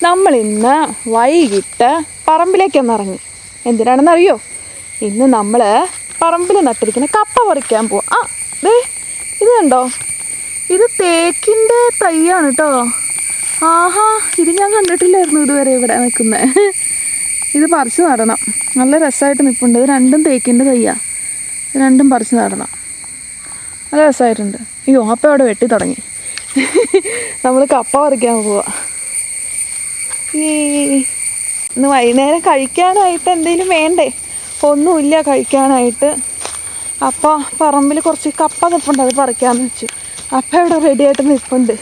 നമ്മളിന്ന് വൈകിട്ട് പറമ്പിലേക്കൊന്ന് ഇറങ്ങി. എന്തിനാണെന്നറിയോ? ഇന്ന് നമ്മൾ പറമ്പിൽ നട്ടിരിക്കുന്ന കപ്പ പറിക്കാൻ പോവാം. ദേ ഇത് കണ്ടോ, ഇത് തേക്കിൻ്റെ തൈയാണ് കേട്ടോ. ആഹാ, ഇത് ഞാൻ കണ്ടിട്ടില്ലായിരുന്നു ഇതുവരെ ഇവിടെ നിൽക്കുന്നത്. ഇത് പറിച്ച് നടണം. നല്ല രസമായിട്ട് നിൽപ്പുണ്ട്. ഇത് രണ്ടും തേക്കിൻ്റെ തൈയാണ്. രണ്ടും പറിച്ച് നടണം. നല്ല രസമായിട്ടുണ്ട്. അയ്യോ, അപ്പം അവിടെ വെട്ടി തുടങ്ങി. നമ്മൾ കപ്പ പറിക്കാൻ പോവാ. ഇന്ന് വൈകുന്നേരം കഴിക്കാനായിട്ട് എന്തെങ്കിലും വേണ്ടേ? ഒന്നുമില്ല കഴിക്കാനായിട്ട്. അപ്പോൾ പറമ്പിൽ കുറച്ച് കപ്പ നിൽപ്പുണ്ട്, അത് പറിക്കാമെന്ന് വെച്ചു. അപ്പം ഇവിടെ റെഡിയായിട്ട് നിൽപ്പുണ്ട്.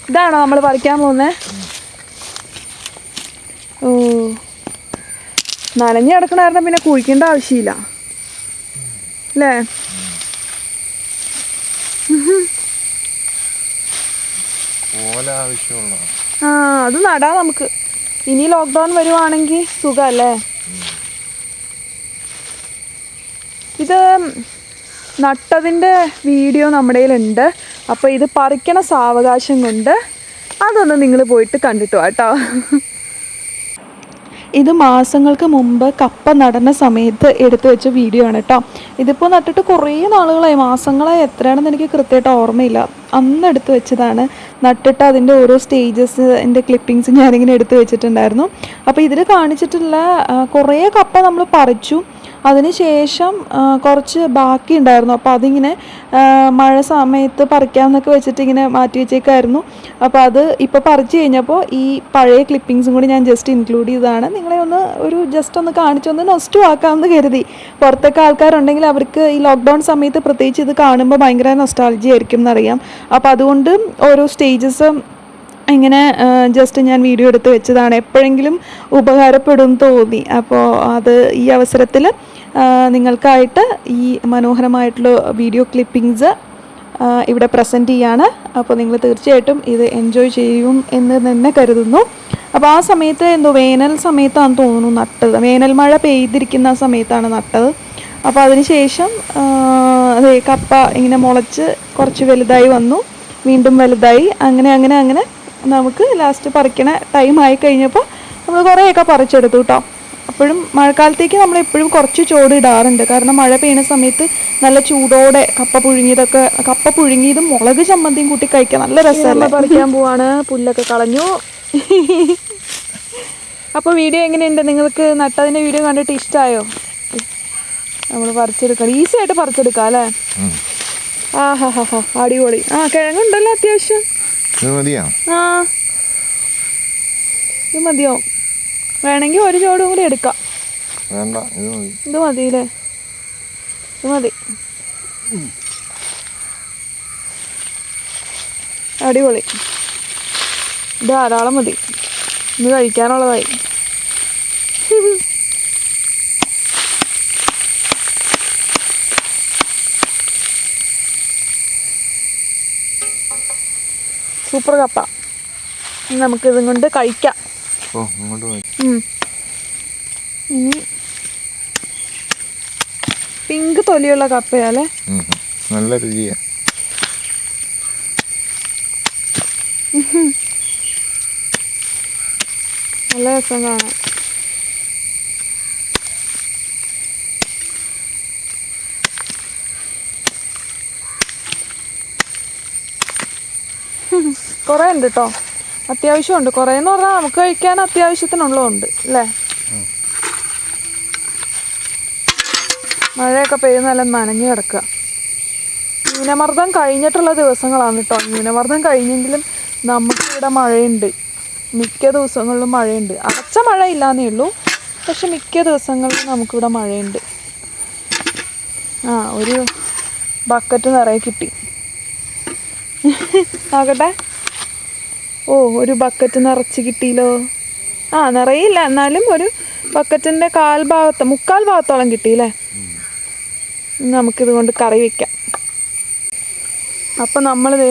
ഇതാണോ നമ്മൾ പറിക്കാൻ പോകുന്നത്? ഓ, നനഞ്ഞ് കിടക്കണമായിരുന്നു, പിന്നെ കുഴിക്കേണ്ട ആവശ്യമില്ല അല്ലേ? അത് നടാം നമുക്ക്. ഇനി ലോക്ക്ഡൗൺ വരുവാണെങ്കിൽ സുഖമല്ലേ? ഇത് നട്ടതിൻ്റെ വീഡിയോ നമ്മുടെ കയ്യിലുണ്ട്. അപ്പോൾ ഇത് പറിക്കണ സാവകാശം കൊണ്ട് അതൊന്ന് നിങ്ങൾ പോയിട്ട് കണ്ടിട്ട് വാ കേട്ടോ. ഇത് മാസങ്ങൾക്ക് മുമ്പ് കപ്പ നടുന്ന സമയത്ത് എടുത്തു വെച്ച വീഡിയോ ആണ് കേട്ടോ. ഇതിപ്പോൾ നട്ടിട്ട് കുറേ നാളുകളായി, മാസങ്ങളായി, എത്രയാണെന്ന് എനിക്ക് കൃത്യമായിട്ട് ഓർമ്മയില്ല. അന്ന് എടുത്തു വെച്ചതാണ്. നട്ടിട്ട് അതിൻ്റെ ഓരോ സ്റ്റേജസ് എൻ്റെ ക്ലിപ്പിങ്സ് ഞാനിങ്ങനെ എടുത്തു വെച്ചിട്ടുണ്ടായിരുന്നു. അപ്പോൾ ഇതിൽ കാണിച്ചിട്ടുള്ള കുറേ കപ്പ നമ്മൾ പറിച്ചു. അതിനുശേഷം കുറച്ച് ബാക്കി ഉണ്ടായിരുന്നു. അപ്പോൾ അതിങ്ങനെ മഴ സമയത്ത് പറിക്കാമെന്നൊക്കെ വെച്ചിട്ട് ഇങ്ങനെ മാറ്റി വെച്ചേക്കായിരുന്നു. അപ്പോൾ അത് ഇപ്പോൾ പറിച്ച് കഴിഞ്ഞപ്പോൾ ഈ പഴയ ക്ലിപ്പിങ്സും കൂടി ഞാൻ ജസ്റ്റ് ഇൻക്ലൂഡ് ചെയ്തതാണ്. നിങ്ങളെ ഒന്ന് ജസ്റ്റ് ഒന്ന് കാണിച്ചൊന്ന് നൊസ്റ്റു ആക്കാമെന്ന് കരുതി. പുറത്തൊക്കെ ആൾക്കാരുണ്ടെങ്കിൽ അവർക്ക് ഈ ലോക്ക്ഡൗൺ സമയത്ത് പ്രത്യേകിച്ച് ഇത് കാണുമ്പോൾ ഭയങ്കര നൊസ്റ്റാൾജി ആയിരിക്കും എന്നറിയാം. അപ്പോൾ അതുകൊണ്ട് ഓരോ സ്റ്റേജസ് ഇങ്ങനെ ജസ്റ്റ് ഞാൻ വീഡിയോ എടുത്ത് വെച്ചതാണ്. എപ്പോഴെങ്കിലും ഉപകാരപ്പെടും തോന്നി. അപ്പോൾ അത് ഈ അവസരത്തിൽ നിങ്ങൾക്കായിട്ട് ഈ മനോഹരമായിട്ടുള്ള വീഡിയോ ക്ലിപ്പിങ്സ് ഇവിടെ പ്രസൻറ്റ് ചെയ്യാണ്. അപ്പോൾ നിങ്ങൾ തീർച്ചയായിട്ടും ഇത് എൻജോയ് ചെയ്യും എന്ന് തന്നെ കരുതുന്നു. അപ്പോൾ ആ സമയത്ത് വേനൽ സമയത്താണെന്ന് തോന്നുന്നു നട്ടത്. വേനൽ മഴ പെയ്തിരിക്കുന്ന സമയത്താണ് നട്ടത്. അപ്പോൾ അതിന് ശേഷം കപ്പ ഇങ്ങനെ മുളച്ച് കുറച്ച് വലുതായി വന്നു, വീണ്ടും വലുതായി, അങ്ങനെ നമുക്ക് ലാസ്റ്റ് പറിക്കണ ടൈം ആയി കഴിഞ്ഞപ്പോൾ നമ്മൾ കുറേയൊക്കെ പറിച്ചെടുത്തു കേട്ടോ. അപ്പോഴും മഴക്കാലത്തേക്ക് നമ്മളെപ്പോഴും കുറച്ച് ചോട് ഇടാറുണ്ട്. കാരണം മഴ പെയ്യുന്ന സമയത്ത് നല്ല ചൂടോടെ കപ്പ പുഴുങ്ങിയതും മുളക് ചമ്മന്തിയും കൂട്ടി കഴിക്കാൻ നല്ല രസമല്ലേ? പറിക്കാൻ പോവാണ്. പുല്ലൊക്കെ കളഞ്ഞു. അപ്പോൾ വീഡിയോ എങ്ങനെയുണ്ട്? നിങ്ങൾക്ക് നട്ടതിൻ്റെ വീഡിയോ കണ്ടിട്ട് ഇഷ്ടമായോ? നമ്മൾ പറിച്ചെടുക്കാം, ഈസി ആയിട്ട് പറിച്ചെടുക്കാം അല്ലേ? അടിപൊളി. കിഴങ്ങുണ്ടല്ലോ അത്യാവശ്യം. ഇത് മതിയോ? വേണമെങ്കിൽ ഒരു ചോടും കൂടി എടുക്കാം. ഇത് മതിയില്ലേ? ഇത് മതി. അടിപൊളി. ഇത് ധാരാളം മതി. ഇന്ന് കഴിക്കാനുള്ളതായി. സൂപ്പർ കപ്പ. നമുക്കിതും കൊണ്ട് കഴിക്കാം. ഇനി പിങ്ക് തൊലിയുള്ള കപ്പയല്ലേ? നല്ല രുചിയാ. നല്ല രസം കാണാൻ. കുറേ ഉണ്ട് കേട്ടോ, അത്യാവശ്യമുണ്ട്. കുറേന്ന് പറഞ്ഞാൽ നമുക്ക് കഴിക്കാൻ അത്യാവശ്യത്തിനുള്ളതുണ്ട് അല്ലേ? മഴയൊക്കെ പെയ്യുന്ന നല്ല നനഞ്ഞു കിടക്കുക. ന്യൂനമർദ്ദം കഴിഞ്ഞിട്ടുള്ള ദിവസങ്ങളാണ് കേട്ടോ. ന്യൂനമർദ്ദം കഴിഞ്ഞെങ്കിലും നമുക്കിവിടെ മഴയുണ്ട്. മിക്ക ദിവസങ്ങളിലും മഴയുണ്ട്. അടച്ച മഴ ഇല്ലാന്നേ ഉള്ളൂ, പക്ഷെ മിക്ക ദിവസങ്ങളിലും നമുക്കിവിടെ മഴയുണ്ട്. ഒരു ബക്കറ്റ് നിറയെ കിട്ടി. നോക്കട്ടെ. ഒരു ബക്കറ്റ് നിറച്ച് കിട്ടിയല്ലോ. നിറയില്ല, എന്നാലും ഒരു ബക്കറ്റിൻ്റെ മുക്കാൽ ഭാഗത്തോളം കിട്ടിയില്ലേ? നമുക്കിത് കൊണ്ട് കറി വയ്ക്കാം. അപ്പം നമ്മളിത്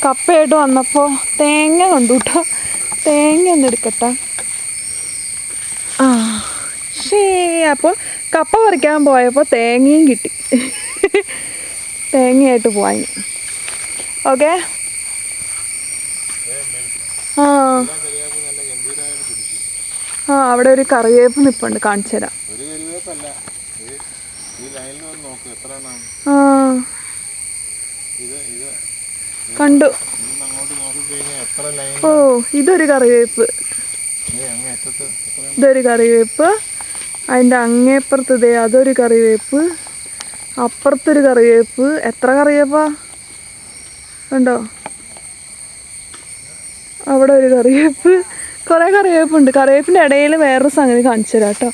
കപ്പയായിട്ട് വന്നപ്പോൾ തേങ്ങ കണ്ടു കേട്ടോ. തേങ്ങ ഒന്ന് എടുക്കട്ടെ. അപ്പോൾ കപ്പ പറിക്കാൻ പോയപ്പോൾ തേങ്ങയും കിട്ടി. തേങ്ങയായിട്ട് പോവാൻ. ഓക്കെ. ആ ആ അവിടെ ഒരു കറിവേപ്പ് നിപ്പുണ്ട്, കാണിച്ചു തരാം. ആ കണ്ടു. ഓ ഇതൊരു കറിവേപ്പ്, ഇതൊരു കറിവേപ്പ്. അതിൻ്റെ അങ്ങേപ്പുറത്ത് ഇതേ അതൊരു കറിവേപ്പ്, അപ്പുറത്തൊരു കറിവേപ്പ്. എത്ര കറിവേപ്പാ കണ്ടോ? അവിടെ ഒരു കറിവേപ്പ്, കുറേ കറിവേപ്പുണ്ട്. കറിവേപ്പിൻ്റെ ഇടയിൽ വേറൊരു സംഗതി കാണിച്ചു തരാം കേട്ടോ.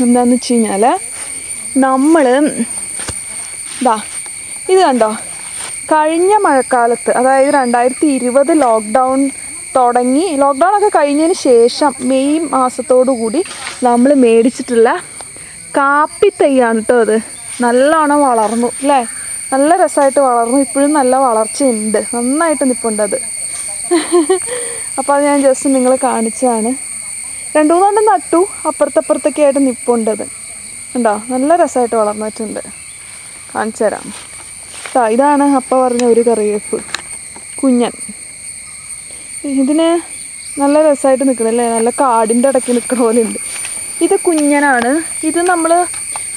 എന്താണെന്ന് വെച്ച് കഴിഞ്ഞാൽ നമ്മൾ ഇതാ ഇത് കണ്ടോ, കഴിഞ്ഞ മഴക്കാലത്ത്, അതായത് 2020 ലോക്ക്ഡൗൺ തുടങ്ങി, ലോക്ക്ഡൗൺ ഒക്കെ കഴിഞ്ഞതിന് ശേഷം മെയ് മാസത്തോടു കൂടി നമ്മൾ മേടിച്ചിട്ടുള്ള കാപ്പി തൈയാണ് കേട്ടോ അത്. നല്ലോണം വളർന്നു അല്ലേ, നല്ല രസമായിട്ട് വളർന്നു. ഇപ്പോഴും നല്ല വളർച്ചയുണ്ട്, നന്നായിട്ട് നിൽപ്പുണ്ട് അത്. അപ്പോൾ അത് ഞാൻ ജസ്റ്റ് നിങ്ങളെ കാണിച്ചതാണ്. 2-3 നട്ടു, അപ്പുറത്തപ്പുറത്തൊക്കെ ആയിട്ട് നിൽപ്പുണ്ടത് ഉണ്ടോ. നല്ല രസമായിട്ട് വളർന്നിട്ടുണ്ട്, കാണിച്ചു തരാം. ഇതാണ് അപ്പ പറഞ്ഞ ഒരു കറിവേപ്പ് കുഞ്ഞൻ. ഇതിന് നല്ല രസമായിട്ട് നിൽക്കണല്ലേ, നല്ല കാടിൻ്റെ ഇടയ്ക്ക് നിൽക്കണ പോലെ ഉണ്ട്. ഇത് കുഞ്ഞനാണ്. ഇത് നമ്മൾ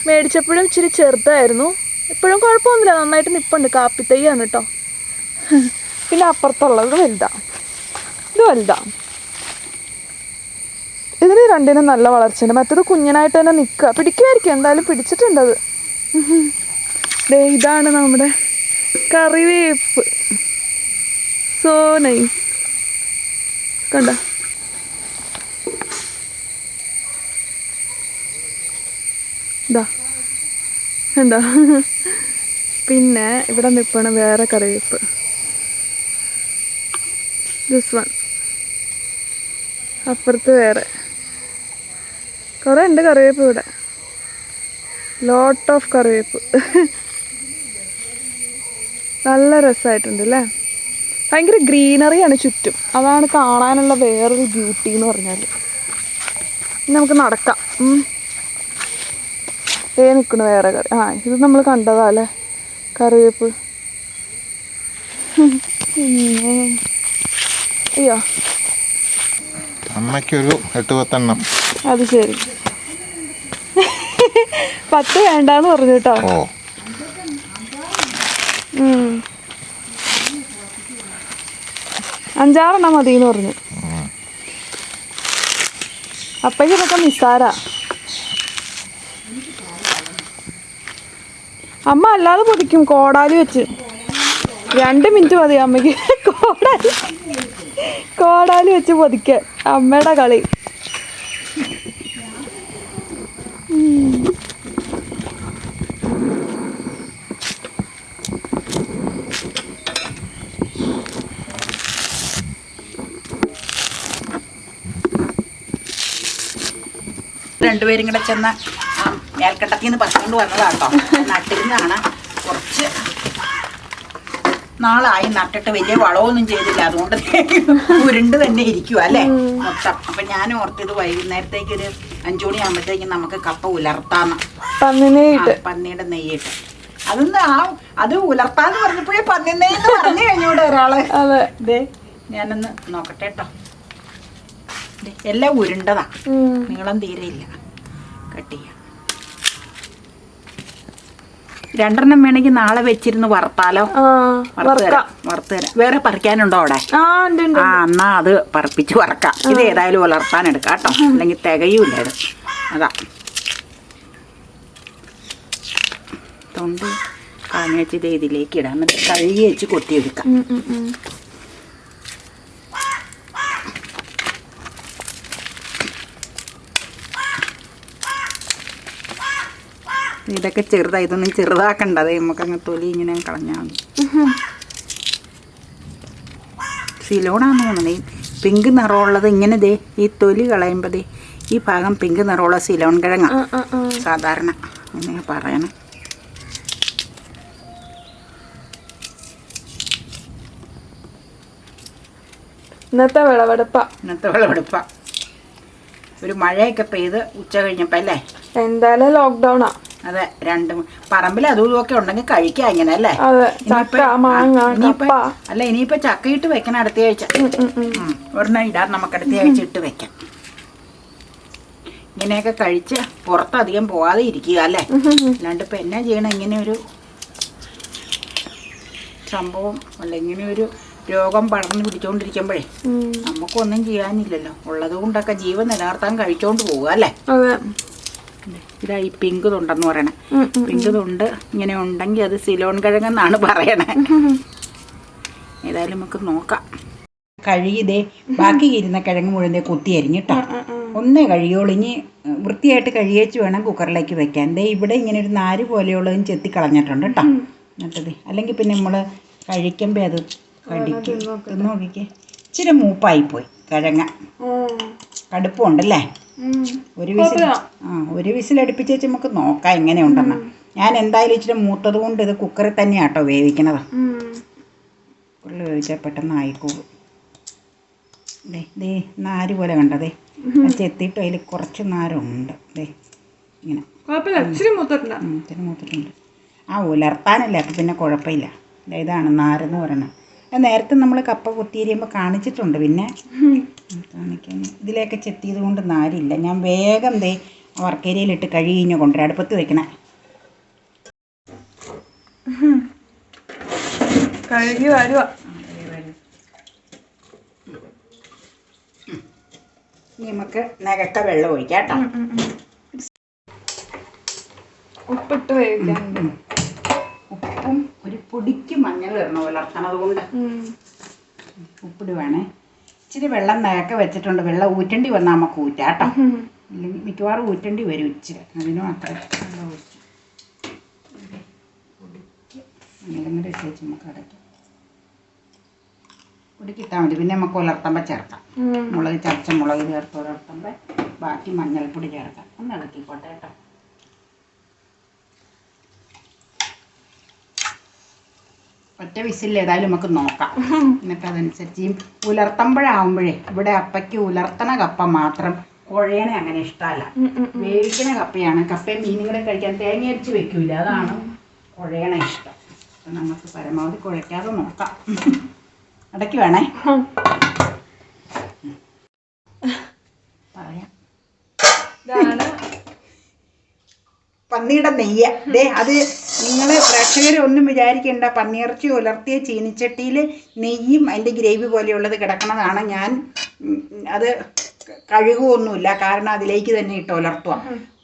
മേടിച്ചപ്പോഴും ഇച്ചിരി ചെറുതായിരുന്നു, ഇപ്പോഴും കുഴപ്പമൊന്നുമില്ല, നന്നായിട്ട് നിൽപ്പുണ്ട്. കാപ്പിത്തൈയാണ് കേട്ടോ. പിന്നെ അപ്പുറത്തുള്ളത് വലുതാണ്, ഇത് വലുതാണ്. ഇതിന് രണ്ടിനും നല്ല വളർച്ചയുണ്ട്. മറ്റത് കുഞ്ഞനായിട്ട് തന്നെ നിൽക്കുക, പിടിക്കുമായിരിക്കും, എന്തായാലും പിടിച്ചിട്ടുണ്ടത്. ഇതാണ് നമ്മുടെ കറിവേപ്പ്, സോ നൈസ്. കണ്ട ഇതാ കണ്ടോ. പിന്നെ ഇവിടെ നിൽപ്പണ വേറെ കറിവേപ്പ്, ദിസ് വൺ. അപ്പുറത്ത് വേറെ കുറേ ഉണ്ട് കറിവേപ്പ് ഇവിടെ, ലോട്ട് ഓഫ് കറിവേപ്പ്. നല്ല രസമായിട്ടുണ്ട് അല്ലേ, ഭയങ്കര ഗ്രീനറിയാണ് ചുറ്റും. അതാണ് കാണാനുള്ള വേറൊരു ബ്യൂട്ടി എന്ന് പറഞ്ഞാൽ. നമുക്ക് നടക്കാം. നിൽക്കണ വേറെ കറി. ആ ഇത് നമ്മൾ കണ്ടതാ അല്ലേ കറിവേപ്പ്. പിന്നെ അയ്യോ അമ്മയ്ക്കൊരു 8-10 അത് ശരി. 10 വേണ്ടാന്ന് പറഞ്ഞു കേട്ടോ. 5-6 മതിന്ന് പറഞ്ഞു. അപ്പയ്ക്ക് ഇതൊക്കെ നിസ്സാരാ. അമ്മ അല്ലാതെ പൊതിക്കും കോടാലി വെച്ച്. 2 മിനിറ്റ് മതി അമ്മയ്ക്ക് കോടാലി വെച്ച് പൊതിക്കാൻ. അമ്മയുടെ കളി. രണ്ടുപേരും കൂടെ ചെന്ന മേൽക്കട്ടത്തിൽ നിന്ന് പറിച്ചുകൊണ്ട് വന്നതാട്ടോ. നട്ടിരുന്നാണ്, കുറച്ച് നാളായി നട്ടിട്ട്, വലിയ വളമൊന്നും ചെയ്തില്ല, അതുകൊണ്ട് ഉരുണ്ട് തന്നെ ഇരിക്കുക അല്ലേ മൊത്തം. അപ്പൊ ഞാൻ ഓർത്തത് വൈകുന്നേരത്തേക്ക് ഒരു 5 മണിയാകുമ്പോഴത്തേക്കും നമുക്ക് കപ്പ ഉലർത്താന്ന്, പന്നിയുടെ നെയ്യിട്ട്. അത് ഉലർത്താന്ന് പറഞ്ഞപ്പോഴേ പന്നി നെയ്യെന്ന് പറഞ്ഞു കഴിഞ്ഞൂടെ ഒരാള്. ഇതേ ഞാനൊന്ന് നോക്കട്ടെ കേട്ടോ. എല്ലാം ഉരുണ്ടതാ, നീളം തീരെയില്ല. കട്ട് ചെയ്യാം. 2 വേണമെങ്കിൽ നാളെ വെച്ചിരുന്ന് വറുത്താലോ. വറുത്തരാം. വേറെ പറിക്കാനുണ്ടോ അവിടെ? എന്നാ അത് പറപ്പിച്ച് വറക്കാം. ഇത് ഏതായാലും വളർത്താൻ എടുക്കാം കേട്ടോ, അല്ലെങ്കിൽ തികയൂല ഇത്. അതാ തൊണ്ട് കളഞ്ഞ് വെച്ച് ഇത് ഇതിലേക്ക് ഇടാം, എന്നിട്ട് കഴുകി വെച്ച് കൊത്തിയെടുക്കാം. ഇതൊക്കെ ചെറുതായി, ഇതൊന്നും ചെറുതാക്കണ്ടത്, നമുക്കങ്ങ് തൊലി ഇങ്ങനെ കളഞ്ഞാൽ മതി. സിലോണാന്ന് തോന്നുന്നത് ഈ പിങ്ക് നിറമുള്ളത്. ഇങ്ങനെ ദേ ഈ തൊലി കളയുമ്പോൾ ദേ ഈ ഭാഗം പിങ്ക് നിറമുള്ള സിലോൺ കിഴങ്ങാണ് സാധാരണ, അങ്ങനെ പറയണം. ഇന്നത്തെ വിളവെടുപ്പ ഒരു മഴയൊക്കെ പെയ്ത് ഉച്ച കഴിഞ്ഞപ്പോൾ അല്ലേ. എന്തായാലും ലോക്ക്ഡൗണാ. അതെ, രണ്ടും പറമ്പിൽ അതും ഇതൊക്കെ ഉണ്ടെങ്കിൽ കഴിക്കാം ഇങ്ങനെ അല്ലേ. അല്ല ഇനിയിപ്പോ ചക്കയിട്ട് വെക്കണം അടുത്ത ആഴ്ച. ഒരെണ്ണം ഇടാൻ നമുക്ക് അടുത്ത ആഴ്ച ഇട്ട് വെക്കാം. ഇങ്ങനെയൊക്കെ കഴിച്ച് പുറത്തധികം പോവാതെ ഇരിക്കുക അല്ലേ. അല്ലാണ്ട് ഇപ്പൊ എന്നാ ചെയ്യണം, ഇങ്ങനെ ഒരു സംഭവം അല്ല, ഇങ്ങനെ ഒരു രോഗം പടർന്ന് പിടിച്ചോണ്ടിരിക്കുമ്പോഴേ നമുക്കൊന്നും ചെയ്യാനില്ലല്ലോ. ഉള്ളത് കൊണ്ടൊക്കെ ജീവൻ നിലനിർത്താൻ കഴിച്ചോണ്ട് പോവുക അല്ലേ. ഇതാ ഈ പിങ്ക് തൊണ്ടെന്ന് പറയണേ. പിങ്ക് തൊണ്ട് ഇങ്ങനെ ഉണ്ടെങ്കിൽ അത് സിലോൺ കിഴങ്ങെന്നാണ് പറയണേ. ഏതായാലും നമുക്ക് നോക്കാം. കഴുകിതേ ബാക്കി ഇരുന്ന കിഴങ്ങ് മുഴുവൻ കുത്തി അരിഞ്ഞിട്ടോ. ഒന്നേ കഴിയുള്ളൂ. ഇനി വൃത്തിയായിട്ട് കഴുകിയേച്ച് വേണം കുക്കറിലേക്ക് വെക്കാൻ. ദേ ഇവിടെ ഇങ്ങനെ ഒരു നാര് പോലെയുള്ളതും ചെത്തി കളഞ്ഞിട്ടുണ്ട് കേട്ടോ. എന്നിട്ടത് അല്ലെങ്കിൽ പിന്നെ നമ്മൾ കഴിക്കുമ്പോൾ അത് കടിക്കും. നോക്കിക്കേ, ഇച്ചിരി മൂപ്പായിപ്പോയി കിഴങ്ങ. കടുപ്പമുണ്ടല്ലേ. ഒരു വിസിലടുപ്പിച്ച് വെച്ച് നമുക്ക് നോക്കാം എങ്ങനെയുണ്ടെന്ന്. ഞാൻ എന്തായാലും ഇച്ചിരി മൂത്തത് കൊണ്ട് ഇത് കുക്കറിൽ തന്നെയാട്ടോ വേവിക്കണത്. കുക്കറിൽ വേവിച്ചാൽ പെട്ടെന്ന് ആയിക്കോളൂ. ദേ നാര് പോലെ കണ്ടതേ, ചെത്തിയിട്ട് അതിൽ കുറച്ച് നാരുണ്ട്. ദേ ഇങ്ങനെ ഇച്ചിരി മൂത്തിട്ടുണ്ട്. ഉലർത്താനല്ലേ, അപ്പം പിന്നെ കുഴപ്പമില്ല. ഇതാണ് നാരെന്ന് പറയണത്. നേരത്തെ നമ്മൾ കപ്പ കുത്തിയിരിയുമ്പോൾ കാണിച്ചിട്ടുണ്ട്. പിന്നെ കാണിക്കാൻ ഇതിലേക്ക് ചെത്തിയത് കൊണ്ട് നാരില്ല. ഞാൻ വേഗം ദേ വർക്കേരിയയിലിട്ട് കഴുകി കഴിഞ്ഞാൽ കൊണ്ടുവരാം. അടുപ്പത്ത് വെക്കണേ. കഴുകി വരുക. ഇനി നമുക്ക് നകക്ക വെള്ളം ഒഴിക്കാം കേട്ടോ. ഉപ്പിട്ട് വേവിക്കാം. ഉപ്പും ഒരു പൊടിക്ക് മഞ്ഞൾ ഇടണം ഉലർത്തണത് കൊണ്ട്. ഉപ്പിടുവാണേ. ഇച്ചിരി വെള്ളം നകക്ക വെച്ചിട്ടുണ്ട്. വെള്ളം ഊറ്റേണ്ടി വന്നാൽ നമുക്ക് ഊറ്റാം കേട്ടോ. അല്ലെങ്കിൽ മിക്കവാറും ഊറ്റേണ്ടി വരും ഇച്ചിരി. അതിന് മാത്രമേ വെള്ളം ഒഴിച്ചു പൊടിക്ക് മഞ്ഞളും കൂടെ ഇട്ട് വെച്ച് നമുക്ക് അടയ്ക്കാം. പൊടിക്കിട്ടാൽ മതി. പിന്നെ നമുക്ക് ഉലർത്തുമ്പോൾ ചേർക്കാം. മുളക് ചതച്ച മുളക് ചേർത്ത് ഉലർത്തുമ്പോൾ ബാക്കി മഞ്ഞൾപ്പൊടി ചേർക്കാം. ഒന്ന് ഇളക്കിക്കോട്ടെ കേട്ടോ. ഒറ്റ വിസിൽ ഏതായാലും നമുക്ക് നോക്കാം. എന്നിട്ട് അതനുസരിച്ച് ഈ ഉലർത്തുമ്പോഴാവുമ്പോഴേ ഇവിടെ അപ്പയ്ക്ക് ഉലർത്തണ കപ്പ മാത്രം, കുഴയണ അങ്ങനെ ഇഷ്ടമല്ല. വേവിക്കണ കപ്പയാണ്. കപ്പയും മീനും കൂടെ കഴിക്കാൻ തേങ്ങ അരച്ച് വെക്കൂല, അതാണ് കുഴയണ ഇഷ്ടം. അപ്പം നമുക്ക് പരമാവധി കുഴയ്ക്കാതെ നോക്കാം. ഇടയ്ക്ക് വേണേ പറയാം. പന്നിയുടെ നെയ്യ് ദേ, അത് നിങ്ങൾ പ്രേക്ഷകരൊന്നും വിചാരിക്കേണ്ട. പന്നിയിറച്ചി ഉലർത്തിയ ചീനിച്ചട്ടിയിൽ നെയ്യും അതിൻ്റെ ഗ്രേവി പോലെയുള്ളത് കിടക്കണതാണ്. ഞാൻ അത് കഴുകുമൊന്നുമില്ല, കാരണം അതിലേക്ക് തന്നെ ഇട്ട് ഉലർത്തുക.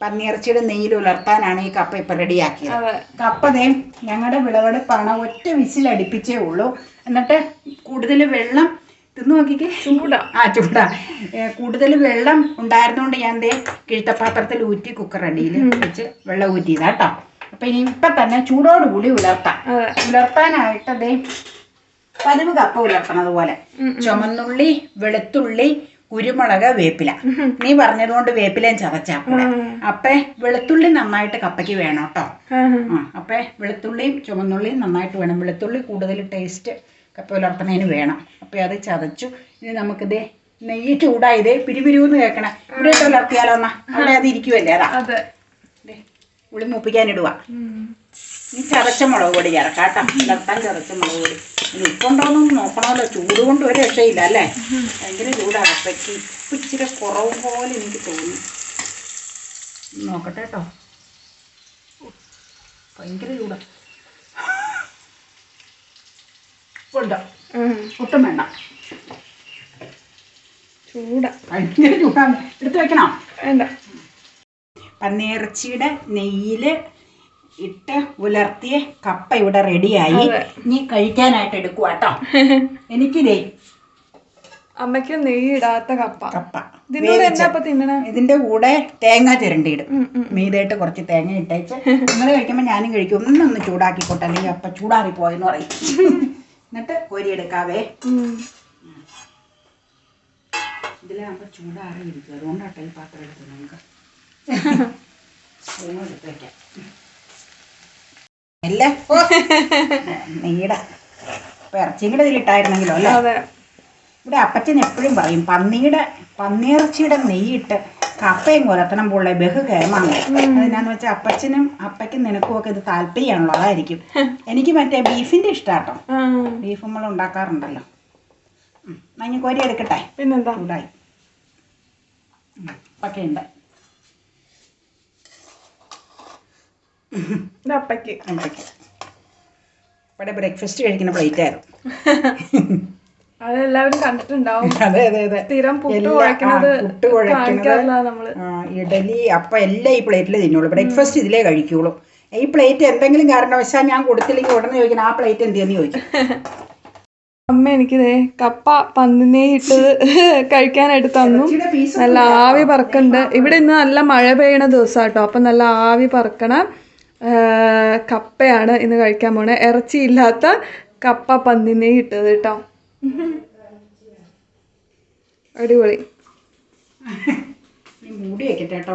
പന്നിയിറച്ചിയുടെ നെയ്യിൽ ഉലർത്താനാണ് ഈ കപ്പ ഇപ്പം റെഡിയാക്കിയത്. കപ്പ ദേ ഞങ്ങളുടെ വിളവെടുപ്പാണ്. ഒറ്റ വിസിലടിപ്പിച്ചേ ഉള്ളൂ. എന്നിട്ട് കൂടുതൽ വെള്ളം തിന്നു നോക്കിക്കേ. ചൂടാ കൂടുതൽ വെള്ളം ഉണ്ടായിരുന്നോണ്ട് ഞാൻ ദേ കിഴുത്തപ്പാത്രത്തിൽ ഊറ്റി കുക്കർ അടിയിൽ വെച്ച് വെള്ളം ഊറ്റിയതാ കേട്ടോ. അപ്പൊ ഇനി ഇപ്പം തന്നെ ചൂടോടുകൂടി ഉലർത്താനായിട്ട് ദേ പതിവ് കപ്പ ഉലർത്തണത് പോലെ ചുമന്നുള്ളി, വെളുത്തുള്ളി, കുരുമുളക്, വേപ്പില. നീ പറഞ്ഞതുകൊണ്ട് വേപ്പിലയും ചതച്ചാക്കൂടെ. അപ്പേ വെളുത്തുള്ളി നന്നായിട്ട് കപ്പയ്ക്ക് വേണം കേട്ടോ. അപ്പേ വെളുത്തുള്ളിയും ചുമന്നുള്ളിയും നന്നായിട്ട് വേണം. വെളുത്തുള്ളി കൂടുതൽ ടേസ്റ്റ് കപ്പ ഉലർത്തണതിന് വേണം. അപ്പോൾ അത് ചതച്ചു. ഇനി നമുക്കിതേ നെയ്യ് ചൂടായതേ പിരിപിരിവെന്ന് കേൾക്കണം. ഇവിടെ ഇട്ട് ഉലർത്തിയാലോ എന്നാ, അവിടെ അത് ഇരിക്കുമല്ലേ. അതാ ഉള്ളി മൂപ്പിക്കാനിടുക. ഇനി ചതച്ച മുളക് പൊടി ചേർക്കാം കേട്ടോ. ഉലർത്താൻ ചതച്ച മുളക് പൊടി. ഇനി ഉപ്പുണ്ടോയെന്നൊന്നും നോക്കണമല്ലോ. ചൂട് കൊണ്ട് ഒരു രക്ഷയില്ല അല്ലേ. ഭയങ്കര ചൂടാണ് കപ്പയ്ക്ക്. ഇപ്പം ഇച്ചിരി കുറവ് പോലെ എനിക്ക് തോന്നി. നോക്കട്ടെ കേട്ടോ. ഭയങ്കര ചൂടാണ്. ഉണ്ടോ? ഒട്ടും വേണ്ട. ഭയങ്കര ചൂടാണ്. എടുത്ത് വെക്കണോ? വേണ്ട. പന്നിയിറച്ചിയുടെ നെയ്യിൽ ഇട്ട് ഉലർത്തിയ കപ്പ ഇവിടെ റെഡിയായി. ഇനി കഴിക്കാനായിട്ട് എടുക്കുക കേട്ടോ. എനിക്കിതേ അമ്മയ്ക്ക് നെയ്യ് ഇടാത്ത കപ്പ. ഇതിന്റെ കൂടെ തേങ്ങ ചിരണ്ടിയിടും. മീതായിട്ട് കുറച്ച് തേങ്ങ ഇട്ടേച്ച് നിങ്ങൾ കഴിക്കുമ്പോൾ ഞാനും കഴിക്കും. ഒന്നൊന്ന് ചൂടാക്കിക്കോട്ടെ, അല്ലെങ്കിൽ അപ്പ ചൂടാറി പോയെന്ന് പറയും. എന്നിട്ട് കോരിയെടുക്കാവേ. ഇതിലാകുമ്പോൾ ചൂടാറിയിരിക്കും. അതുകൊണ്ടാട്ടോ ഈ പാത്രം എടുത്ത് നമുക്ക് എടുത്ത് വയ്ക്കാം. അല്ലേ നെയ്യുടെ ഇപ്പം ഇറച്ചിയും കൂടെ ഇതിലിട്ടായിരുന്നെങ്കിലോ അല്ലേ. ഇവിടെ അപ്പച്ചൻ എപ്പോഴും പറയും പന്നിയിറച്ചിയുടെ നെയ്യിട്ട് കപ്പയും കുലത്തണം പുള്ളേ ബഹുഹേമാണ്. അതിനാന്ന് വെച്ചാൽ അപ്പച്ചനും അപ്പയ്ക്കും നിനക്കും ഒക്കെ ഇത് താല്പര്യമാണല്ലോ, അതായിരിക്കും. എനിക്ക് മറ്റേ ബീഫിന്റെ ഇഷ്ടാട്ടോ. ബീഫ് നമ്മൾ ഉണ്ടാക്കാറുണ്ടല്ലോ. ഞാൻ കോരി എടുക്കട്ടെ. പിന്നെന്താ ചൂടായി ഒക്കെ ഉണ്ട്. അപ്പയ്ക്ക് ഇവിടെ ബ്രേക്ക്ഫാസ്റ്റ് കഴിക്കുന്ന പ്ലേറ്റ് ആയിരുന്നു. അതെല്ലാവരും കണ്ടിട്ടുണ്ടാവും. അതെ അതെ അതെ. സ്ഥിരം പുട്ട് കുഴക്കുന്നത് ഇഡലി അപ്പം എല്ലാം ഈ പ്ലേറ്റിൽ തിന്നുള്ളൂ. ബ്രേക്ക്ഫാസ്റ്റ് ഇതിലേ കഴിക്കുള്ളൂ. ഈ പ്ലേറ്റ് എന്തെങ്കിലും കാരണവശാൽ ഞാൻ കൊടുത്തില്ലെങ്കിൽ ഉടനെ ചോദിക്കണം ആ പ്ലേറ്റ് എന്തിയെന്ന് ചോദിക്കും. അമ്മ എനിക്കിതേ കപ്പ പന്നിനെ ഇട്ട് കഴിക്കാനായിട്ട് തന്നു. നല്ല ആവി പറക്കുന്നുണ്ട്. ഇവിടെ ഇന്ന് നല്ല മഴ പെയ്യണ ദിവസം കേട്ടോ. അപ്പം നല്ല ആവി പറക്കണ കപ്പയാണ് ഇന്ന് കഴിക്കാൻ പോണേ. ഇറച്ചിയില്ലാത്ത കപ്പ പന്നിനെ ഇട്ടത് കേട്ടോ. അടിപൊളി. മൂടി വെക്കട്ടെ കേട്ടോ.